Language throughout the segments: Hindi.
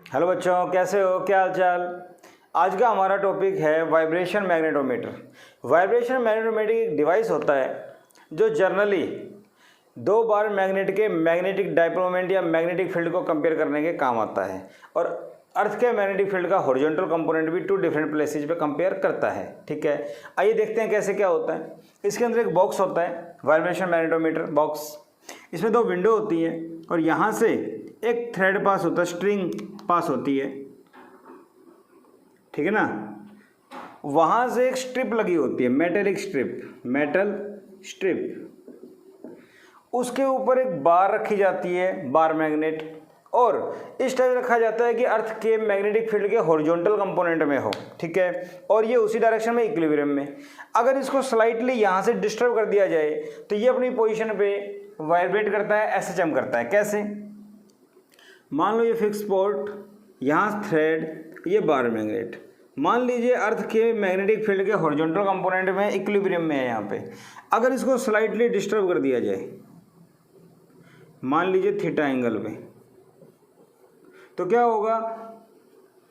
हेलो बच्चों, कैसे हो? क्या हाल चाल? आज का हमारा टॉपिक है वाइब्रेशन मैग्नेटोमीटर। वाइब्रेशन मैग्नेटोमीटर एक डिवाइस होता है जो जनरली दो बार मैग्नेट के मैग्नेटिक डाइपोल मोमेंट या मैग्नेटिक फील्ड को कंपेयर करने के काम आता है और अर्थ के मैग्नेटिक फील्ड का हॉरिजॉन्टल कंपोनेंट भी टू डिफरेंट प्लेसेज पे कंपेयर करता है। ठीक है, आइए देखते हैं कैसे क्या होता है। इसके अंदर एक बॉक्स होता है, वाइब्रेशन मैग्नेटोमीटर बॉक्स। इसमें दो विंडो होती है और यहाँ से एक थ्रेड पास होता है, स्ट्रिंग पास होती है, ठीक है ना। वहाँ से एक स्ट्रिप लगी होती है, मेटल स्ट्रिप। उसके ऊपर एक बार रखी जाती है, बार मैग्नेट, और इस टाइप रखा जाता है कि अर्थ के मैग्नेटिक फील्ड के हॉरिजॉन्टल कंपोनेंट में हो। ठीक है, और ये उसी डायरेक्शन में इक्विलिब्रियम में। अगर इसको स्लाइटली यहाँ से डिस्टर्ब कर दिया जाए तो ये अपनी पोजीशन पे वाइब्रेट करता है, एसएचएम करता है। कैसे? मान लो ये फिक्स स्पॉट, यहाँ थ्रेड, ये बार मैग्नेट। मान लीजिए अर्थ के मैग्नेटिक फील्ड के हॉरिजॉन्टल कंपोनेंट में इक्विलिब्रियम में है यहाँ पे। अगर इसको स्लाइटली डिस्टर्ब कर दिया जाए, मान लीजिए थीटा एंगल पे, तो क्या होगा?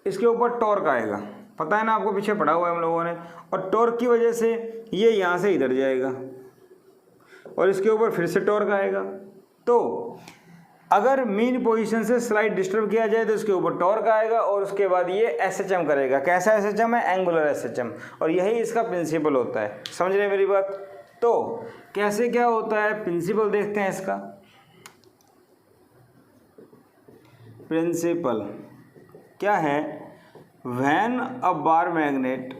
इसके ऊपर टॉर्क आएगा, पता है ना आपको, पीछे पढ़ा हुआ है हम लोगों ने। और टॉर्क की वजह से ये यहाँ से इधर जाएगा और इसके ऊपर फिर से टॉर्क आएगा। तो अगर मीन पोजीशन से स्लाइड डिस्टर्ब किया जाए तो इसके ऊपर टॉर्क आएगा और उसके बाद ये एसएचएम करेगा। कैसा एसएचएम है? Angular SHM. और यही इसका प्रिंसिपल होता है। समझ रहे मेरी बात? तो कैसे क्या होता है, प्रिंसिपल देखते हैं इसका। प्रिंसिपल क्या है? When a bar magnet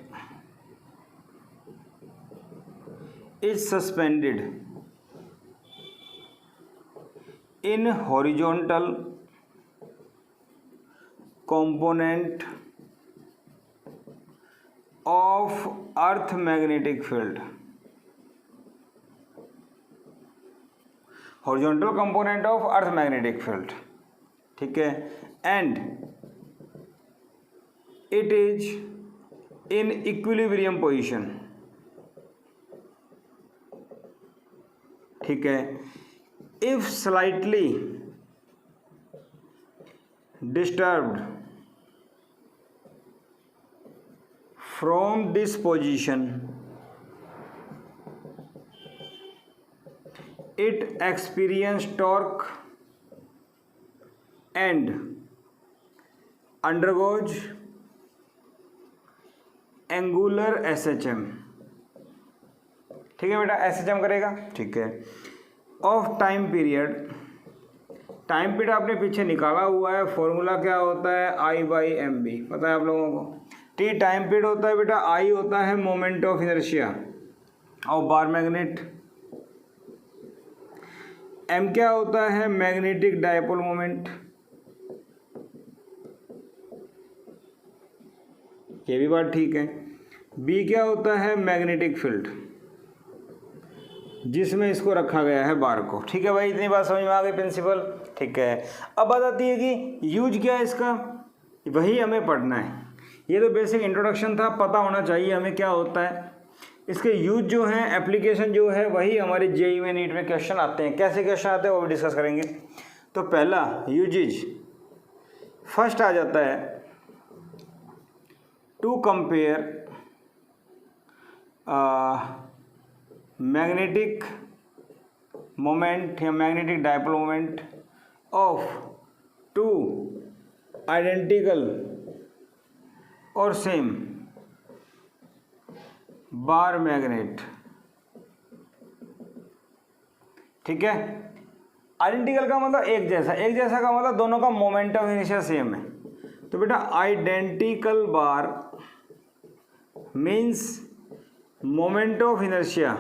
is suspended in horizontal component of earth magnetic field, horizontal component of earth magnetic field, ठीक है, and it is in equilibrium position, ठीक है, if slightly disturbed from this position, it experience torque and undergoes angular SHM। ठीक है बेटा, SHM करेगा। ठीक है, of time period, time period आपने पीछे निकाला हुआ है, फॉर्मूला क्या होता है? I/mb, पता है आप लोगों को। टी टाइम पीरियड होता है बेटा, I होता है moment of inertia of bar magnet, m क्या होता है? मैग्नेटिक डाइपोल मोमेंट, ये भी बात ठीक है। b क्या होता है? मैग्नेटिक फील्ड, जिसमें इसको रखा गया है बार को। ठीक है भाई, इतनी बात समझ में आ गई प्रिंसिपल। ठीक है, अब बात आती है कि यूज क्या है इसका, वही हमें पढ़ना है। ये तो बेसिक इंट्रोडक्शन था, पता होना चाहिए हमें क्या होता है। इसके यूज जो हैं, एप्लीकेशन जो है, वही हमारे जेईई में, नीट में क्वेश्चन आते हैं। कैसे क्वेश्चन आते हैं वो भी डिस्कस करेंगे। तो पहला यूजेज फर्स्ट आ जाता है, टू कंपेयर मैग्नेटिक मोमेंट या magnetic dipole moment of two identical और सेम बार मैग्नेट। ठीक है, आइडेंटिकल का मतलब एक जैसा, एक जैसा का मतलब दोनों का मोमेंट ऑफ इनर्शिया सेम है। तो बेटा identical bar means moment of inertia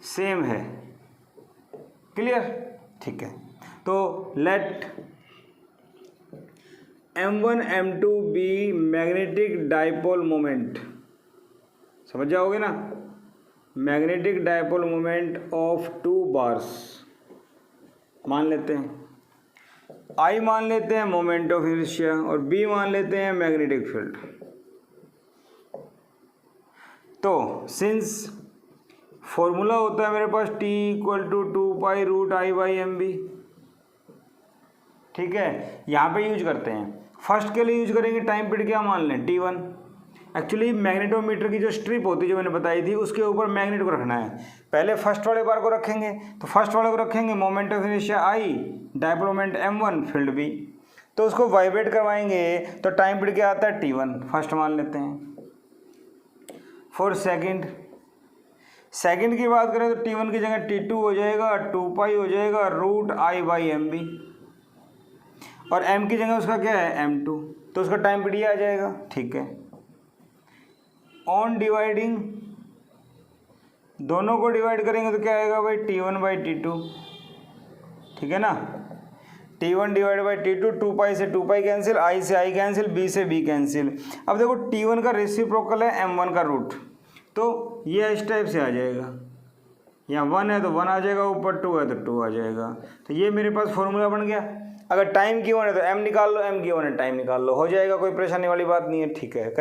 same है। क्लियर? ठीक है, तो let m1 m2 be magnetic dipole moment, समझ जाओगे ना, magnetic dipole moment of two bars मान लेते हैं, I मान लेते हैं मोमेंट ऑफ इनर्शिया और B मान लेते हैं मैग्नेटिक फील्ड। तो सिंस फॉर्मूला होता है मेरे पास T = 2 पाई रूट I/mb, ठीक है, यहाँ पे यूज करते हैं। फर्स्ट के लिए यूज करेंगे टाइम पीरियड क्या मान लें T1। एक्चुअली मैग्नेटोमीटर की जो स्ट्रिप होती है जो मैंने बताई थी उसके ऊपर मैग्नेट को रखना है। पहले फर्स्ट वाले बार को रखेंगे, तो फर्स्ट वाले को रखेंगे moment of inertia I, dipole moment M1, field B। तो उसको वाइब्रेट करवाएंगे तो टाइम पीरियड क्या आता है T1 फर्स्ट मान लेते हैं। फॉर सेकंड की बात करें तो T1 की जगह T2 हो जाएगा, 2 पाई हो जाएगा √I/mb, और m की जगह उसका क्या है M2, तो उसका टाइम पीरियड आ जाएगा। ठीक है, ऑन डिवाइडिंग दोनों को डिवाइड करेंगे तो क्या आएगा भाई T1/T2, ठीक है ना। T1 डिवाइड बाई T2, 2 पाई से 2 पाई कैंसिल, I से I कैंसिल, B से B कैंसिल। अब देखो T1 का रेसिप्रोकल है M1 का रूट, तो ये इस टाइप से आ जाएगा। यहाँ 1 है तो 1 आ जाएगा, ऊपर 2 है तो 2 आ जाएगा। तो ये मेरे पास फॉर्मूला बन गया। अगर टाइम की 1 है तो m निकाल लो, m की 1 है टाइम निकाल लो, हो जाएगा, कोई परेशानी वाली बात नहीं है। ठीक है,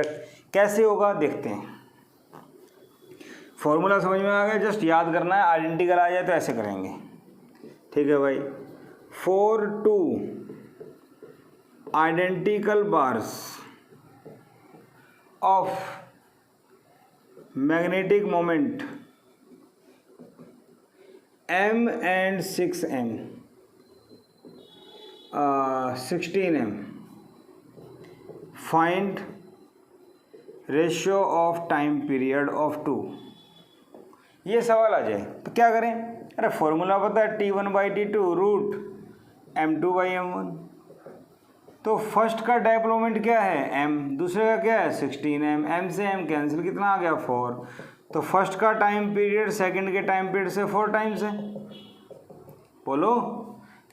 कैसे होगा देखते हैं। फॉर्मूला समझ में आ गया, जस्ट याद करना है, आइडेंटिकल आ जाए तो ऐसे करेंगे। ठीक है भाई, for 2 identical bars of magnetic moment m and 6m 16m, find ratio of time period of 2। ये सवाल आ जाए तो क्या करें, अरे फॉर्मूला पता है T1/T2 √M2/M1। तो फर्स्ट का डाइपोल मोमेंट क्या है m, दूसरे का क्या है 16m, m से m कैंसिल, कितना आ गया 4। तो फर्स्ट का टाइम पीरियड सेकंड के टाइम पीरियड से 4 टाइम्स है। बोलो,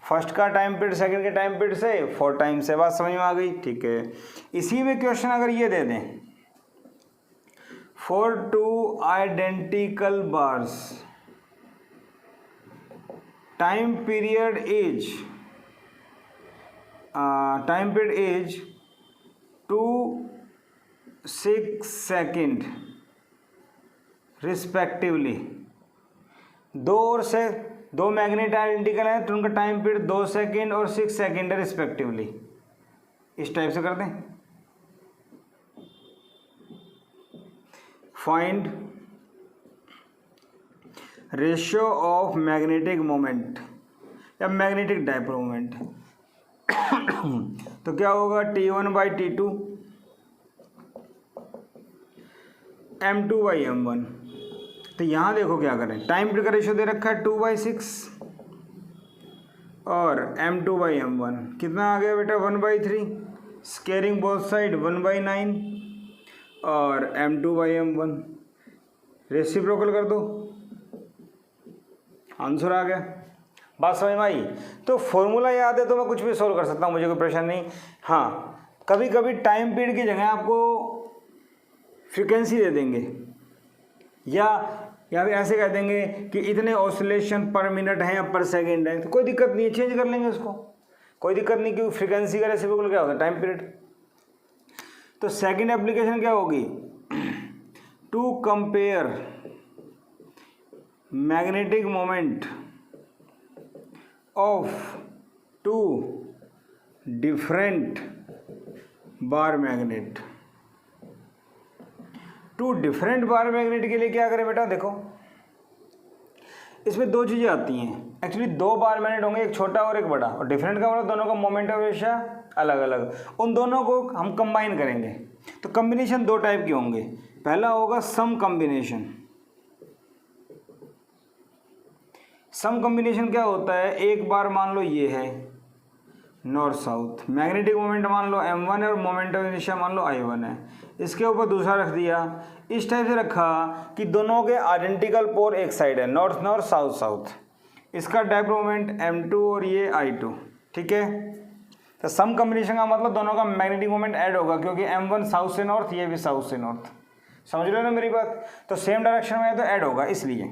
फर्स्ट का टाइम पीरियड सेकंड के टाइम पीरियड से 4 टाइम्स है। बात समझ में आ गई। ठीक है, इसी में क्वेश्चन अगर ये दे दें, for 2 identical bars time period is 2-6 second respectively. दो मैग्नेट आइडेंटिकल हैं तो उनका टाइम पीरियड 2 सेकेंड और 6 सेकेंड है रिस्पेक्टिवली। इस टाइप से कर दें। Find ratio of magnetic moment या मैग्नेटिक डाइपोल मोमेंट। तो क्या होगा T1/T2 M2/M1। तो यहाँ देखो क्या करें, टाइम पीरियड का रेशियो दे रखा है 2/6 और M2/M1 कितना आ गया बेटा 1/3, स्केयरिंग बोथ साइड 1/9 और M2/M1 रेसिप्रोकल कर दो, आंसर आ गया। बात समझ में आई। तो फॉर्मूला याद है तो मैं कुछ भी सोल्व कर सकता हूँ, मुझे कोई परेशानी नहीं। हाँ, कभी कभी टाइम पीरियड की जगह आपको फ्रीक्वेंसी दे देंगे या ऐसे कह देंगे कि इतने ऑसिलेशन पर मिनट हैं या पर सेकेंड है, तो कोई दिक्कत नहीं है, चेंज कर लेंगे उसको, कोई दिक्कत नहीं, क्योंकि फ्रीक्वेंसी का रेसिप्रोकल क्या होता है टाइम पीरियड। तो सेकेंड एप्लीकेशन क्या होगी, to compare magnetic moment of 2 different bar magnet. 2 different bar magnet के लिए क्या करें बेटा, देखो इसमें 2 चीज़ें आती हैं। एक्चुअली 2 बार मैग्नेट होंगे, एक छोटा और एक बड़ा, और डिफरेंट का मतलब दोनों का मोमेंट ऑफ इनर्शिया अलग अलग, उन दोनों को हम कंबाइन करेंगे। तो कम्बिनेशन 2 टाइप के होंगे। पहला होगा सम कम्बिनेशन। सम कम्बिनेशन क्या होता है, एक बार मान लो ये है नॉर्थ साउथ, मैग्नेटिक मोमेंट मान लो M1 है और मोमेंट ऑफ इनर्शिया मान लो I1 है, इसके ऊपर दूसरा रख दिया, इस टाइप से रखा कि दोनों के आइडेंटिकल पोल एक साइड है, नॉर्थ नॉर्थ साउथ साउथ, इसका डाइपोल मोमेंट M2 और ये I2। ठीक है, तो सम कम्बिनेशन का मतलब दोनों का मैग्नेटिक मोमेंट ऐड होगा, क्योंकि M1 साउथ से नॉर्थ, ये भी साउथ से नॉर्थ, समझ लो ना मेरी बात। तो सेम डायरेक्शन में है तो ऐड होगा, इसलिए।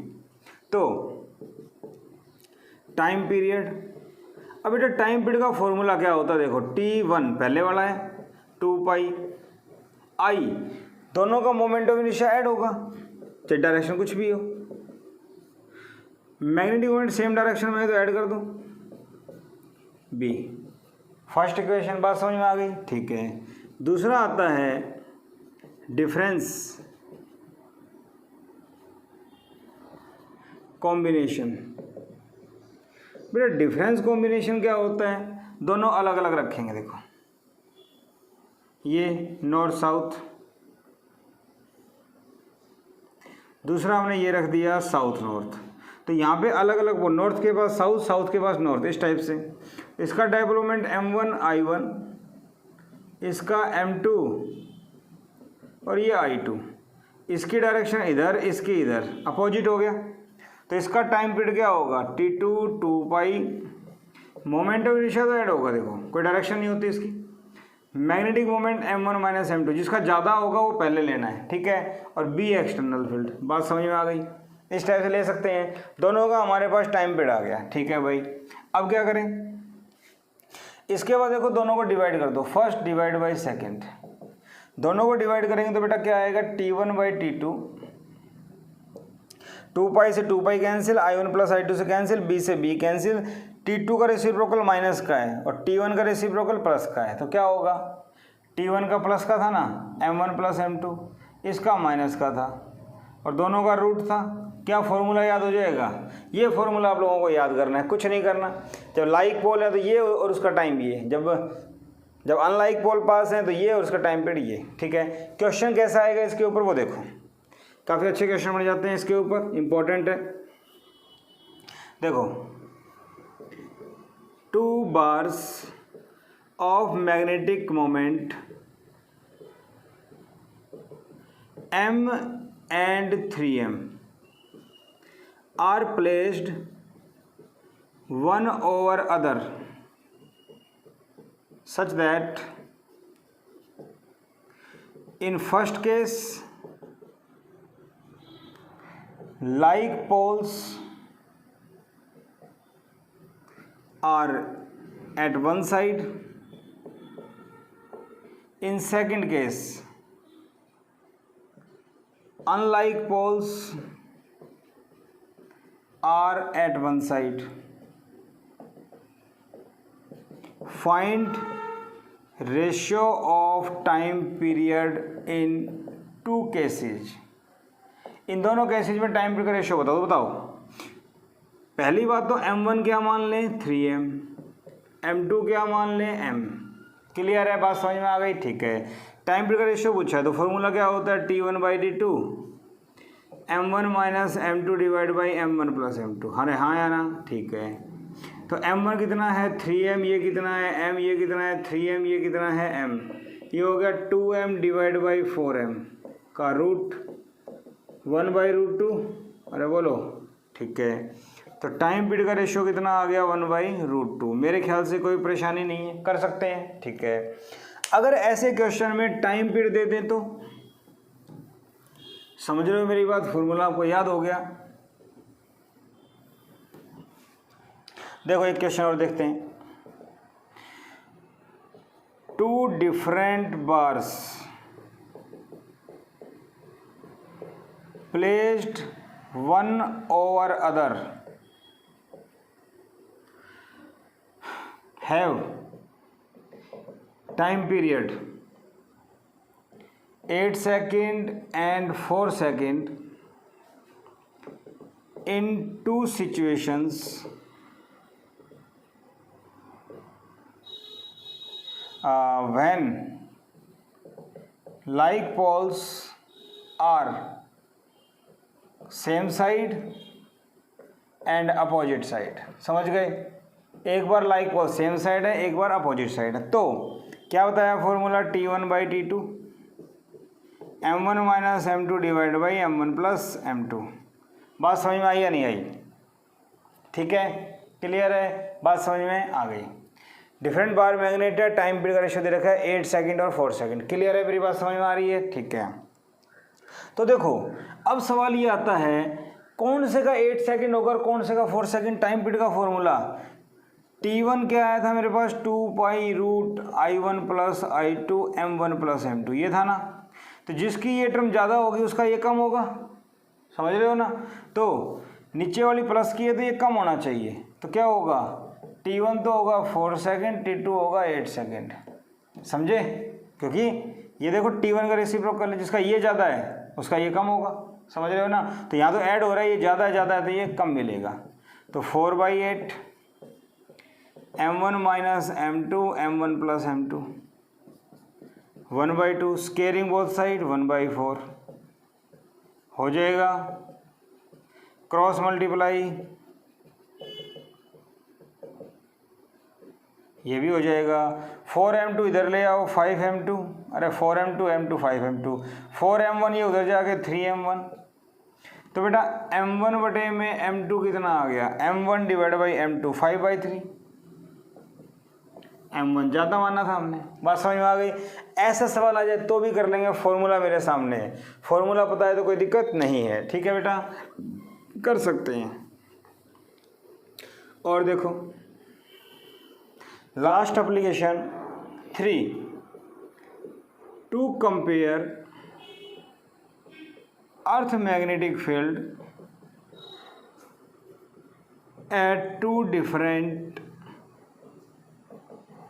तो टाइम पीरियड, अब बेटा टाइम पीरियड का फॉर्मूला क्या होता है, देखो T1 पहले वाला है 2 पाई I, दोनों का मोमेंट ऑफ इनर्शिया ऐड होगा, चाहे डायरेक्शन कुछ भी हो। मैग्नेटिक मोमेंट सेम डायरेक्शन में है तो ऐड कर दो B, फर्स्ट इक्वेशन, बात समझ में आ गई, ठीक है। दूसरा आता है डिफरेंस कॉम्बिनेशन। बेटा डिफरेंस कॉम्बिनेशन क्या होता है, दोनों अलग अलग रखेंगे, देखो ये नॉर्थ साउथ, दूसरा हमने ये रख दिया साउथ नॉर्थ। तो यहाँ पे अलग अलग, वो नॉर्थ के पास साउथ, साउथ के पास नॉर्थ, इस टाइप से। इसका डेवलपमेंट M1 I1, इसका M2 और ये I2, इसकी डायरेक्शन इधर, इसकी इधर, अपोजिट हो गया। तो इसका टाइम पीरियड क्या होगा, T2 2 pi, moment of inertia तो ऐड होगा, देखो कोई डायरेक्शन नहीं होती इसकी। Magnetic moment M1 minus M2, जिसका ज़्यादा होगा वो पहले लेना है, ठीक है। और B एक्सटर्नल फील्ड, बात समझ में आ गई, इस टाइप से ले सकते हैं। दोनों का हमारे पास टाइम पीरियड आ गया, ठीक है भाई। अब क्या करें, इसके बाद देखो दोनों को डिवाइड कर दो, फर्स्ट डिवाइड बाई सेकेंड। दोनों को डिवाइड करेंगे तो बेटा क्या आएगा, T1 बाई T2, 2 पाई से 2 pi cancel, I1 plus I2 से कैंसिल, B से B कैंसिल, T2 का रेसिप्रोकल माइनस का है और T1 का रेसिप्रोकल प्लस का है। तो क्या होगा, T1 का प्लस का था ना, M1 प्लस M2, इसका माइनस का था और दोनों का रूट था। क्या फॉर्मूला याद हो जाएगा, ये फॉर्मूला आप लोगों को याद करना है, कुछ नहीं करना। जब लाइक पोल है तो ये और उसका टाइम ये, जब अनलाइक पोल पास है तो ये और उसका टाइम पीरियड ये, ठीक है। क्वेश्चन कैसा आएगा इसके ऊपर वो देखो, काफ़ी अच्छे क्वेश्चन बन जाते हैं इसके ऊपर, इंपॉर्टेंट है। देखो 2 bars of magnetic moment M and 3M are placed one over other such that in first case like poles are at one side, in second case unlike poles are at one side. Find ratio of time period in two cases. इन दोनों केसेज में टाइम पीरियड का रेशियो बताओ, तो बताओ। पहली बात तो M1 क्या मान लें 3M, M2 क्या मान लें M। क्लियर है, बात समझ में आ गई, ठीक है। टाइम पीरियड का रेशियो पूछा है तो फॉर्मूला क्या होता है, T1 by T2, M1 minus M2 divide by M1 plus M2। अरे हाँ या ना, ठीक है। तो M1 कितना है 3M, ये कितना है M, ये कितना है 3M, ये कितना है M, ये हो गया 2M डिवाइड बाई 4M का रूट 1 बाई रूट 2। अरे बोलो, ठीक है। तो टाइम पीरियड का रेशियो कितना आ गया 1 बाई रूट 2। मेरे ख्याल से कोई परेशानी नहीं है, कर सकते हैं, ठीक है। अगर ऐसे क्वेश्चन में टाइम पीरियड दे दें तो समझ रहे हो मेरी बात, फॉर्मूला आपको याद हो गया। देखो एक क्वेश्चन और देखते हैं। 2 different bars placed one over other have time period 8 seconds and 4 seconds in two situations when like poles are same side and opposite side. समझ गए, एक बार लाइक पोल सेम साइड है, एक बार अपोजिट साइड है। तो क्या बताया formula, T1 by T2, M1 minus M2 divide by M1 plus M2। बात समझ में आई या नहीं आई, ठीक है, क्लियर है, बात समझ में आ गई। डिफरेंट बार मैग्नेट है, टाइम पीरियड का रेशियो दे रखा है 8 सेकंड और 4 सेकंड। क्लियर है, मेरी बात समझ में आ रही है, ठीक है। तो देखो अब सवाल ये आता है कौन से का 8 सेकंड होगा और कौन से का 4 सेकंड। टाइम पीरियड का फॉर्मूला T1 क्या आया था मेरे पास, 2 pi root I1 plus I2 M1 plus M2, ये था ना। तो जिसकी ये टर्म ज़्यादा होगी उसका ये कम होगा, समझ रहे हो ना। तो नीचे वाली प्लस की है तो ये कम होना चाहिए, तो क्या होगा T1 तो होगा 4 सेकेंड, T2 होगा 8 सेकेंड, समझे? क्योंकि ये देखो T1 का रेसिप्रोकल है, जिसका ये ज़्यादा है उसका ये कम होगा, समझ रहे हो ना? तो यहाँ तो ऐड हो रहा है, ये ज़्यादा है तो ये कम मिलेगा। तो 4/8 m1 minus m2 m1 plus m2 1/2 squaring both side 1/4 हो जाएगा। क्रॉस मल्टीप्लाई ये भी हो जाएगा। 4m2 इधर ले आओ 5m2, अरे 4m2 m2 5m2 4m1 ये उधर जाके 3m1। तो बेटा m1 बटे में m2 कितना आ गया, m1 divide by m2 5/3। m1 ज़्यादा माना था हमने, बात समझ में आ गई? ऐसा सवाल आ जाए तो भी कर लेंगे, फॉर्मूला मेरे सामने है, फॉर्मूला पता है तो कोई दिक्कत नहीं है, ठीक है बेटा, कर सकते हैं। और देखो last application 3, to compare earth magnetic field at 2 different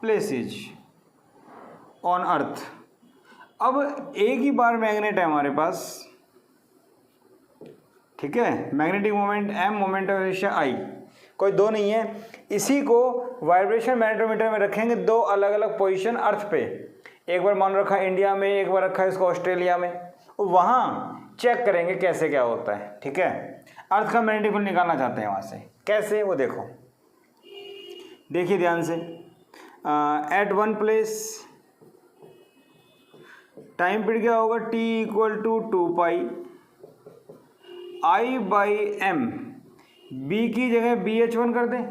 places on earth. अब एक ही बार मैग्नेट है हमारे पास, ठीक है, magnetic moment m, moment of inertia I, कोई दो नहीं है। इसी को वाइब्रेशन मैग्नेटोमीटर में रखेंगे दो अलग अलग पोजीशन अर्थ पे, एक बार मान रखा इंडिया में, एक बार रखा इसको ऑस्ट्रेलिया में, वहाँ चेक करेंगे कैसे क्या होता है, ठीक है। अर्थ का मैग्नेटिक फील्ड निकालना चाहते हैं वहाँ से, कैसे वो देखो, देखिए ध्यान से। At one place time period क्या होगा, t = 2π I/m, b की जगह BH1 कर दें,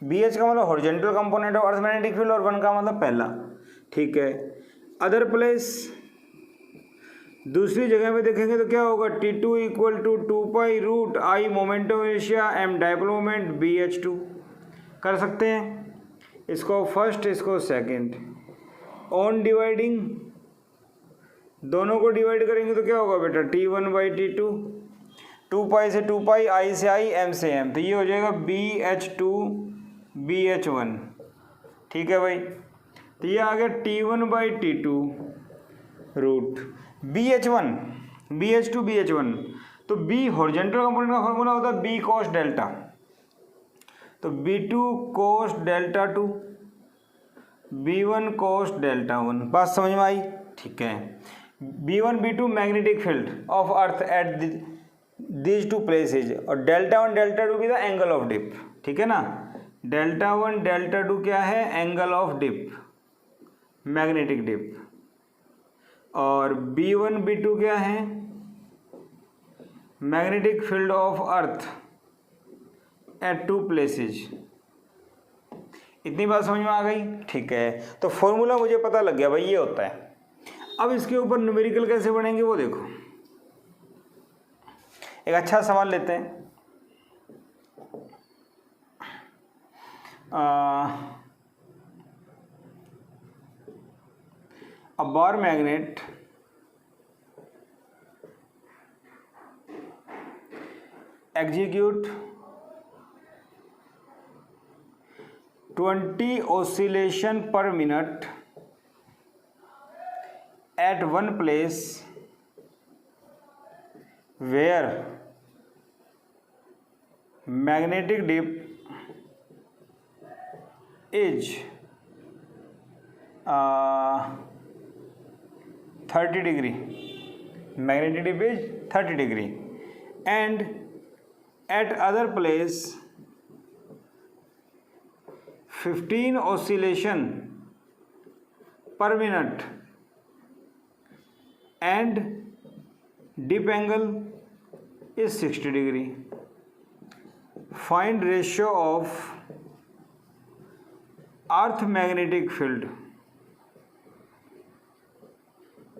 BH का मतलब horizontal component of earth magnetic field और 1 का मतलब पहला, ठीक है। अदर प्लेस दूसरी जगह पे देखेंगे तो क्या होगा, T2 = 2π √I moment of inertia, m dipole moment, BH2 कर सकते हैं, इसको फर्स्ट इसको सेकंड। ऑन डिवाइडिंग दोनों को डिवाइड करेंगे तो क्या होगा बेटा, T1/T2, 2π से 2π, I से I, m से m, तो ये हो जाएगा BH2 BH1, ठीक है भाई। तो ये आ गया T1/T2 BH1 BH2 BH1। तो B हॉरिजॉन्टल कंपोनेंट का फॉर्मूला होता है B cos डेल्टा, तो B2 cos delta 2 B1 cos delta 1, बात समझ में आई, ठीक है। B1 B2 magnetic field of earth at these two places, और डेल्टा 1 डेल्टा 2 भी द एंगल ऑफ डिप, ठीक है ना। डेल्टा 1 डेल्टा 2 क्या है, angle of dip, magnetic dip. और B1 B2 क्या है, magnetic field of earth at 2 places. इतनी बात समझ में आ गई, ठीक है। तो फॉर्मूला मुझे पता लग गया भाई ये होता है। अब इसके ऊपर न्यूमेरिकल कैसे बनेंगे वो देखो, एक अच्छा सवाल लेते हैं। A bar magnet execute 20 oscillation per minute at one place where magnetic dip is 30 degree, magnetic dip is 30 degree, and at other place 15 oscillation per minute and dip angle is 60 degree. Find ratio of earth magnetic field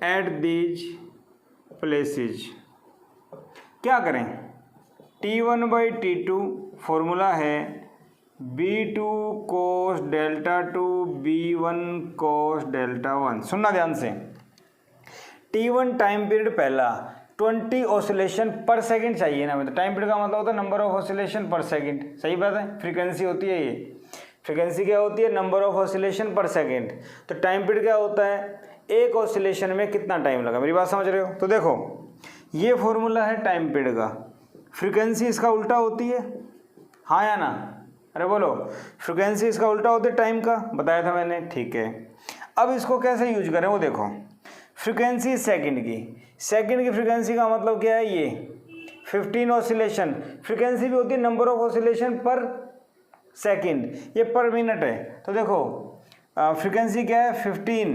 at these places। क्या करें, T1/T2 फॉर्मूला है B2 cos delta 2 B1 cos delta 1। सुनना ध्यान से, T1 टाइम पीरियड पहला, 20 ऑसिलेशन पर सेकंड चाहिए ना, मतलब टाइम पीरियड का मतलब होता है नंबर ऑफ ऑसिलेशन पर सेकंड, सही बात है, फ्रीक्वेंसी होती है ये। फ्रीक्वेंसी क्या होती है, नंबर ऑफ ऑसिलेशन पर सेकेंड। तो टाइम पीरियड क्या होता है, एक ऑसिलेशन में कितना टाइम लगा। मेरी बात समझ रहे हो। तो देखो ये फॉर्मूला है टाइम पीरियड का, फ्रीक्वेंसी इसका उल्टा होती है, हाँ या ना, अरे बोलो, फ्रीक्वेंसी इसका उल्टा होती है टाइम का, बताया था मैंने, ठीक है। अब इसको कैसे यूज करें वो देखो, फ्रीक्वेंसी सेकंड की फ्रीक्वेंसी का मतलब क्या है, ये 15 ऑसिलेशन, फ्रीक्वेंसी भी होती है नंबर ऑफ ऑसिलेशन पर सेकंड, ये पर मिनट है। तो देखो फ्रीक्वेंसी क्या है 15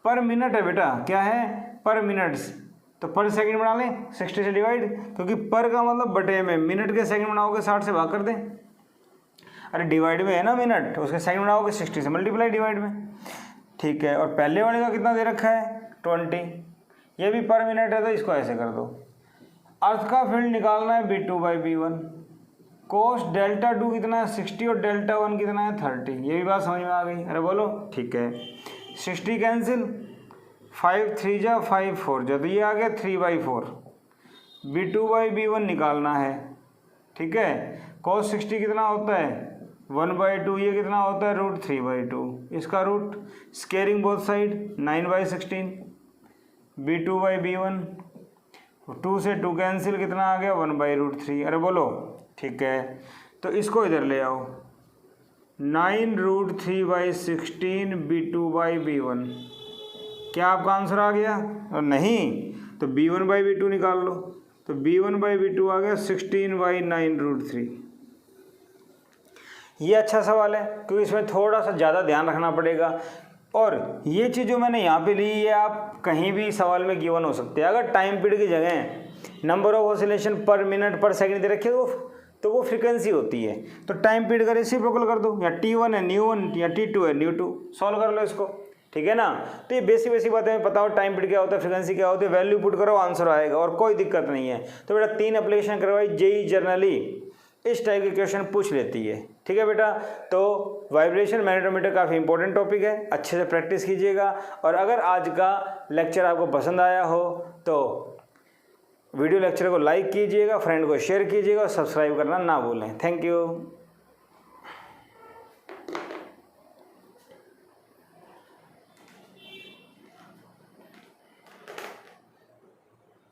पर मिनट है बेटा, क्या है पर मिनट्स, तो पर सेकंड बना लें 60 से डिवाइड, क्योंकि पर का मतलब बटे में, मिनट के सेकंड बनाओगे 60 से भाग कर दें, अरे डिवाइड में है ना मिनट, उसके सेकंड बनाओगे 60 से मल्टीप्लाई डिवाइड में, ठीक है। और पहले वाले का कितना दे रखा है 20, ये भी पर मिनट है, तो इसको ऐसे कर दो। अर्थ का फील्ड निकालना है V2/V1, कोस डेल्टा 2 कितना है 60 और डेल्टा 1 कितना है 30, ये भी बात समझ में आ गई, अरे बोलो, ठीक है। 60 कैंसिल, 5 3 जा 5 4 जा, तो ये आ गया 3/4, V2/V1 निकालना है, ठीक है। कोस 60 कितना होता है 1/2, ये कितना होता है √3/2, इसका root, squaring both side 9/16, V2/V1, 2 से 2 कैंसिल, कितना आ गया 1/√3, अरे बोलो, ठीक है। तो इसको इधर ले आओ, 9√3/16 V2/V1, क्या आपका आंसर आ गया, और नहीं तो V1/V2 निकाल लो, तो V1/V2 आ गया 16/9√3। ये अच्छा सवाल है, क्योंकि इसमें थोड़ा सा ज़्यादा ध्यान रखना पड़ेगा, और ये चीज़ जो मैंने यहाँ पे ली ये आप कहीं भी सवाल में गिवन हो सकते हैं। अगर टाइम पीरियड की जगह नंबर ऑफ ऑसिलेशन पर मिनट पर सेकंड दे रखे हो तो वो फ्रीक्वेंसी होती है, तो टाइम पीरियड का रेसिप्रोकल कर दो, या T1 है न्यू1 या T2 है न्यू2, सॉल्व कर लो इसको, ठीक है ना। तो ये बेसिक बातें पता हो, टाइम पीरियड क्या होता है, फ्रीक्वेंसी क्या होती है, वैल्यू पुट करो आंसर आएगा, और कोई दिक्कत नहीं है। तो बेटा 3 एप्लीकेशन करवाई, जेई जनरली इस टाइप के क्वेश्चन पूछ लेती है, ठीक है बेटा। तो वाइब्रेशन मैग्नेटोमीटर काफ़ी इंपॉर्टेंट टॉपिक है, अच्छे से प्रैक्टिस कीजिएगा। और अगर आज का लेक्चर आपको पसंद आया हो तो वीडियो लेक्चर को लाइक कीजिएगा, फ्रेंड को शेयर कीजिएगा और सब्सक्राइब करना ना भूलें। Thank you.